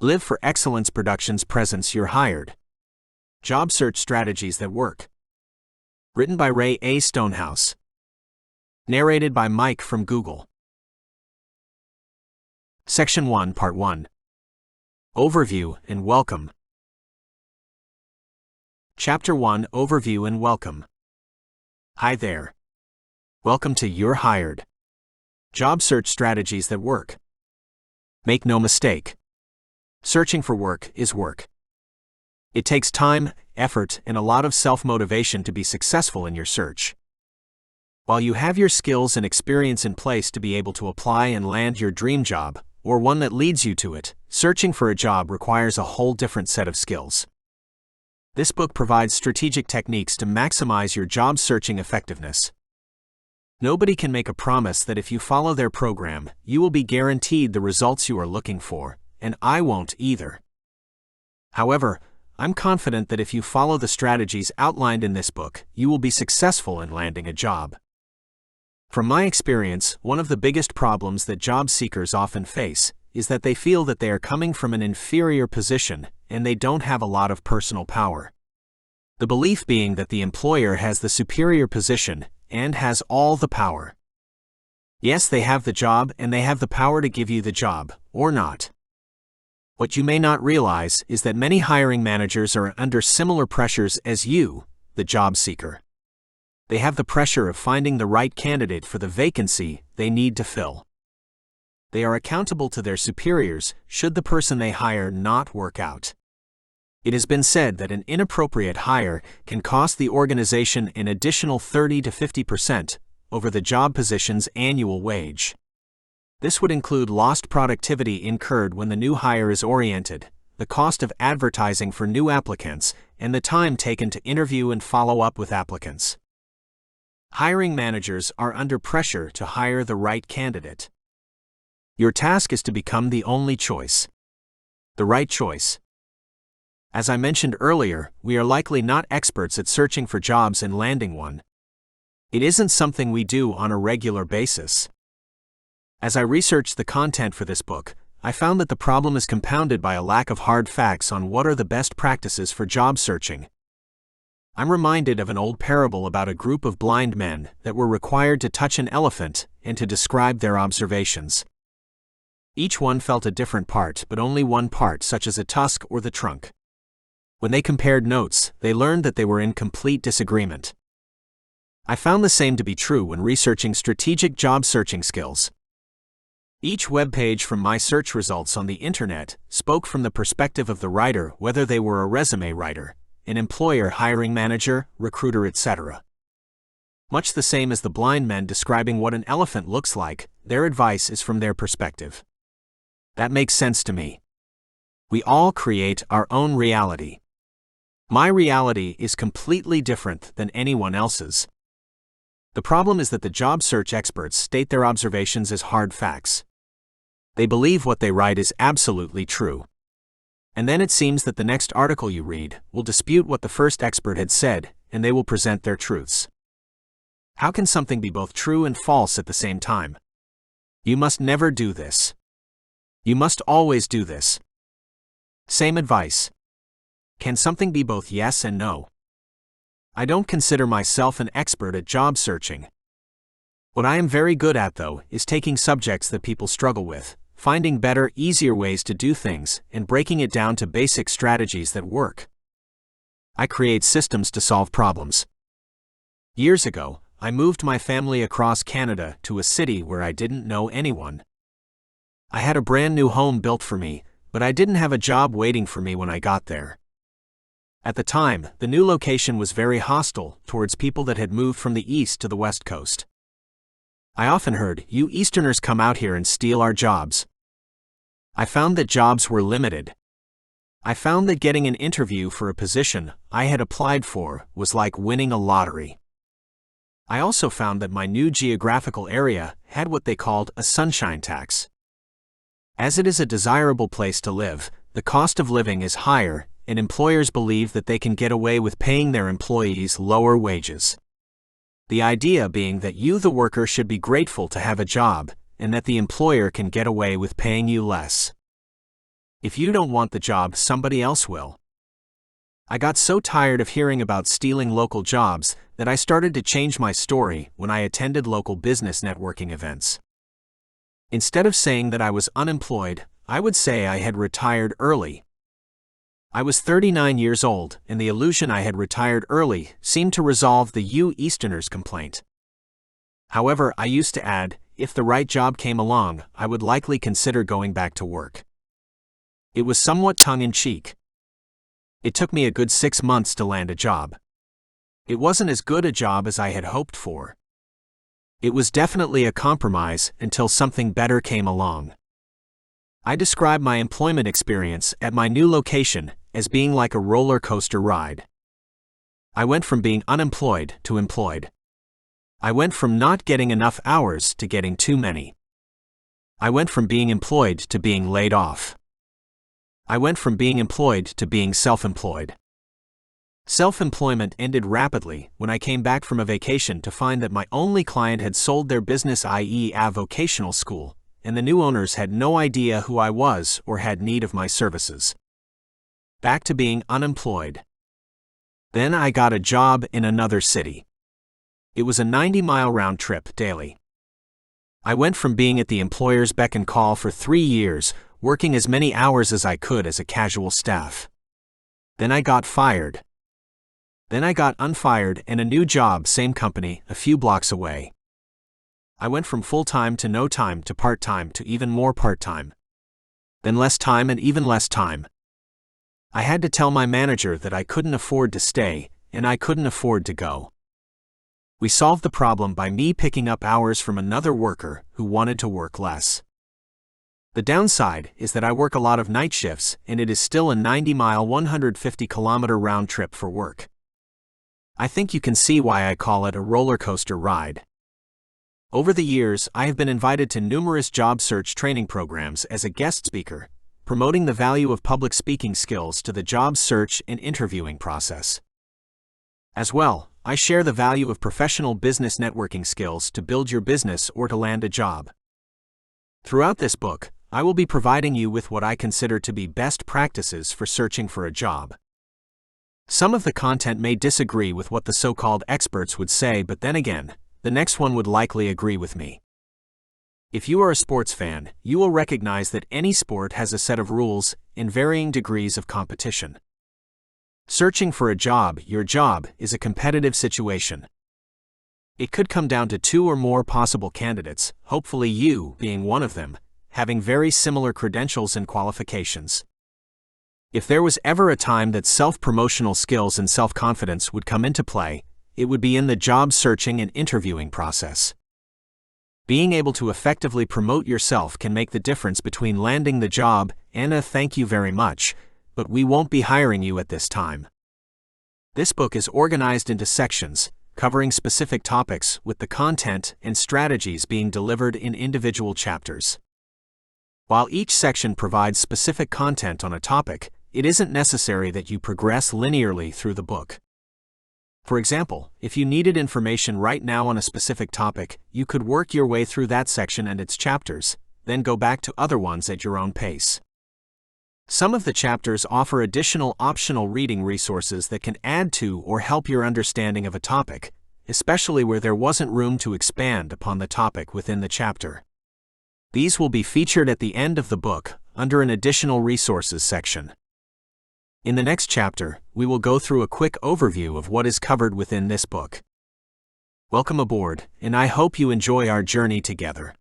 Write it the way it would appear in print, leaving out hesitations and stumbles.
Live for Excellence Productions presents You're Hired. Job Search Strategies That Work. Written by Ray A. Stonehouse. Narrated by Mike from Google. Section 1, Part 1. Overview and Welcome. Chapter 1, Overview and Welcome. Hi there. Welcome to You're Hired. Job Search Strategies That Work. Make no mistake. Searching for work is work. It takes time, effort, and a lot of self-motivation to be successful in your search. While you have your skills and experience in place to be able to apply and land your dream job, or one that leads you to it, searching for a job requires a whole different set of skills. This book provides strategic techniques to maximize your job searching effectiveness. Nobody can make a promise that if you follow their program, you will be guaranteed the results you are looking for, and I won't either. However, I'm confident that if you follow the strategies outlined in this book, you will be successful in landing a job. From my experience, one of the biggest problems that job seekers often face is that they feel that they are coming from an inferior position and they don't have a lot of personal power. The belief being that the employer has the superior position and has all the power. Yes, they have the job and they have the power to give you the job, or not. What you may not realize is that many hiring managers are under similar pressures as you, the job seeker. They have the pressure of finding the right candidate for the vacancy they need to fill. They are accountable to their superiors should the person they hire not work out. It has been said that an inappropriate hire can cost the organization an additional 30 to 50% over the job position's annual wage. This would include lost productivity incurred when the new hire is oriented, the cost of advertising for new applicants, and the time taken to interview and follow up with applicants. Hiring managers are under pressure to hire the right candidate. Your task is to become the only choice. The right choice. As I mentioned earlier, we are likely not experts at searching for jobs and landing one. It isn't something we do on a regular basis. As I researched the content for this book, I found that the problem is compounded by a lack of hard facts on what are the best practices for job searching. I'm reminded of an old parable about a group of blind men that were required to touch an elephant and to describe their observations. Each one felt a different part, but only one part, such as a tusk or the trunk. When they compared notes, they learned that they were in complete disagreement. I found the same to be true when researching strategic job searching skills. Each web page from my search results on the internet spoke from the perspective of the writer, whether they were a resume writer, an employer hiring manager, recruiter, etc. Much the same as the blind men describing what an elephant looks like, their advice is from their perspective. That makes sense to me. We all create our own reality. My reality is completely different than anyone else's. The problem is that the job search experts state their observations as hard facts. They believe what they write is absolutely true. And then it seems that the next article you read will dispute what the first expert had said, and they will present their truths. How can something be both true and false at the same time? You must never do this. You must always do this. Same advice. Can something be both yes and no? I don't consider myself an expert at job searching. What I am very good at, though, is taking subjects that people struggle with, finding better, easier ways to do things, and breaking it down to basic strategies that work. I create systems to solve problems. Years ago, I moved my family across Canada to a city where I didn't know anyone. I had a brand new home built for me, but I didn't have a job waiting for me when I got there. At the time, the new location was very hostile towards people that had moved from the east to the west coast. I often heard, "You Easterners come out here and steal our jobs." I found that jobs were limited. I found that getting an interview for a position I had applied for was like winning a lottery. I also found that my new geographical area had what they called a sunshine tax. As it is a desirable place to live, the cost of living is higher, and employers believe that they can get away with paying their employees lower wages. The idea being that you, the worker, should be grateful to have a job, and that the employer can get away with paying you less. If you don't want the job, somebody else will. I got so tired of hearing about stealing local jobs that I started to change my story when I attended local business networking events. Instead of saying that I was unemployed, I would say I had retired early. I was 39 years old, and the illusion I had retired early seemed to resolve the "you Easterners" complaint. However, I used to add, if the right job came along, I would likely consider going back to work. It was somewhat tongue-in-cheek. It took me a good 6 months to land a job. It wasn't as good a job as I had hoped for. It was definitely a compromise until something better came along. I describe my employment experience at my new location as being like a roller coaster ride. I went from being unemployed to employed. I went from not getting enough hours to getting too many. I went from being employed to being laid off. I went from being employed to being self-employed. Self-employment ended rapidly when I came back from a vacation to find that my only client had sold their business, i.e. a vocational school, and the new owners had no idea who I was or had need of my services. Back to being unemployed. Then I got a job in another city. It was a 90-mile round trip daily. I went from being at the employer's beck and call for 3 years, working as many hours as I could as a casual staff. Then I got fired. Then I got unfired and a new job, same company, a few blocks away. I went from full-time to no time to part-time to even more part-time. Then less time and even less time. I had to tell my manager that I couldn't afford to stay, and I couldn't afford to go. We solved the problem by me picking up hours from another worker who wanted to work less. The downside is that I work a lot of night shifts, and it is still a 90-mile, 150-kilometer round trip for work. I think you can see why I call it a roller coaster ride. Over the years, I have been invited to numerous job search training programs as a guest speaker, promoting the value of public speaking skills to the job search and interviewing process. As well, I share the value of professional business networking skills to build your business or to land a job. Throughout this book, I will be providing you with what I consider to be best practices for searching for a job. Some of the content may disagree with what the so-called experts would say, but then again, the next one would likely agree with me. If you are a sports fan, you will recognize that any sport has a set of rules in varying degrees of competition. Searching for a job, your job, is a competitive situation. It could come down to 2 or more possible candidates, hopefully you being one of them, having very similar credentials and qualifications. If there was ever a time that self-promotional skills and self-confidence would come into play, it would be in the job searching and interviewing process. Being able to effectively promote yourself can make the difference between landing the job and a "thank you very much, but we won't be hiring you at this time." This book is organized into sections, covering specific topics with the content and strategies being delivered in individual chapters. While each section provides specific content on a topic, it isn't necessary that you progress linearly through the book. For example, if you needed information right now on a specific topic, you could work your way through that section and its chapters, then go back to other ones at your own pace. Some of the chapters offer additional optional reading resources that can add to or help your understanding of a topic, especially where there wasn't room to expand upon the topic within the chapter. These will be featured at the end of the book, under an additional resources section. In the next chapter, we will go through a quick overview of what is covered within this book. Welcome aboard, and I hope you enjoy our journey together.